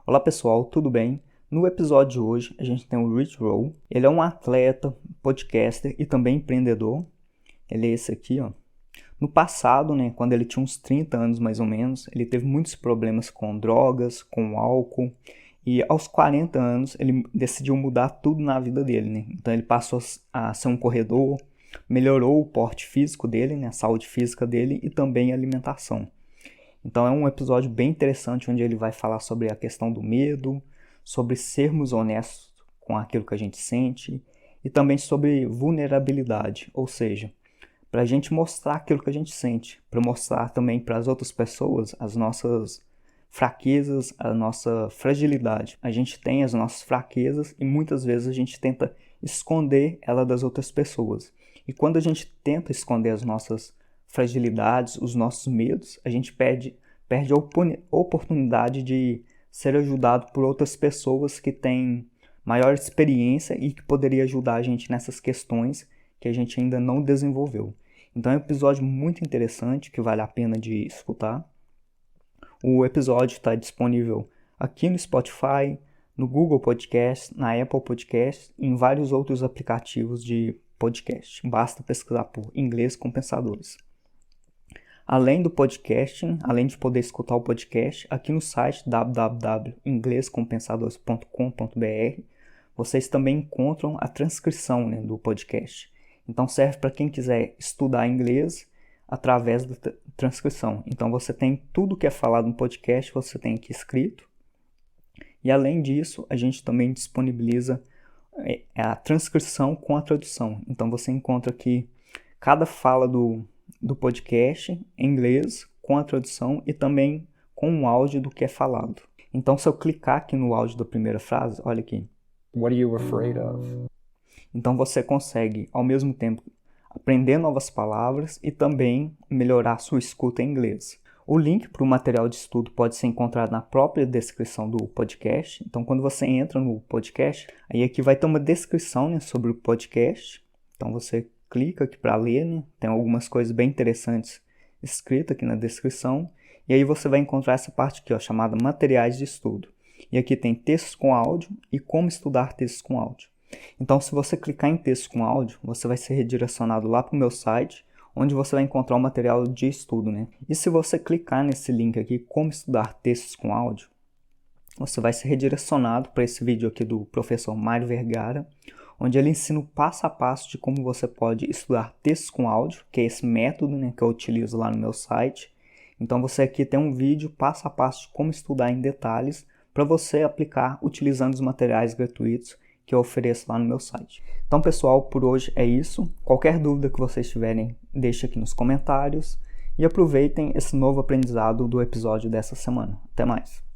Olá pessoal, tudo bem? No episódio de hoje a gente tem o Rich Roll. Ele é um atleta, podcaster e também empreendedor. Ele é esse aqui, ó. No passado, quando ele tinha uns 30 anos mais ou menos, ele teve muitos problemas com drogas, com álcool. E aos 40 anos ele decidiu mudar tudo na vida dele, Então ele passou a ser um corredor, melhorou o porte físico dele, a saúde física dele e também a alimentação. Então é um episódio bem interessante onde ele vai falar sobre a questão do medo, sobre sermos honestos com aquilo que a gente sente e também sobre vulnerabilidade, ou seja, para a gente mostrar aquilo que a gente sente, para mostrar também para as outras pessoas as nossas fraquezas, a nossa fragilidade. A gente tem as nossas fraquezas e muitas vezes a gente tenta esconder ela das outras pessoas. E quando a gente tenta esconder as nossas fragilidades, os nossos medos, a gente perde a oportunidade de ser ajudado por outras pessoas que têm maior experiência e que poderia ajudar a gente nessas questões que a gente ainda não desenvolveu. Então é um episódio muito interessante que vale a pena de escutar. O episódio está disponível aqui no Spotify, no Google Podcast, na Apple Podcast e em vários outros aplicativos de podcast. Basta pesquisar por Inglês com Pensadores. Além do podcasting, além de poder escutar o podcast, aqui no site www.inglescompensadores.com.br vocês também encontram a transcrição do podcast. Então serve para quem quiser estudar inglês através da transcrição. Então você tem tudo que é falado no podcast, você tem aqui escrito. E além disso, a gente também disponibiliza a transcrição com a tradução. Então você encontra aqui cada fala do podcast em inglês com a tradução e também com o áudio do que é falado. Então se eu clicar aqui no áudio da primeira frase, olha aqui. What are you afraid of? Então você consegue ao mesmo tempo aprender novas palavras e também melhorar sua escuta em inglês. O link para o material de estudo pode ser encontrado na própria descrição do podcast. Então quando você entra no podcast, aí aqui vai ter uma descrição sobre o podcast. Então você clica aqui para ler, tem algumas coisas bem interessantes escritas aqui na descrição. E aí você vai encontrar essa parte aqui, chamada materiais de estudo. E aqui tem textos com áudio e como estudar textos com áudio. Então se você clicar em textos com áudio, você vai ser redirecionado lá para o meu site, onde você vai encontrar o material de estudo. E se você clicar nesse link aqui, como estudar textos com áudio, você vai ser redirecionado para esse vídeo aqui do professor Mário Vergara, onde ele ensina o passo a passo de como você pode estudar textos com áudio, que é esse método que eu utilizo lá no meu site. Então você aqui tem um vídeo passo a passo de como estudar em detalhes para você aplicar utilizando os materiais gratuitos que eu ofereço lá no meu site. Então pessoal, por hoje é isso. Qualquer dúvida que vocês tiverem, deixe aqui nos comentários e aproveitem esse novo aprendizado do episódio dessa semana. Até mais!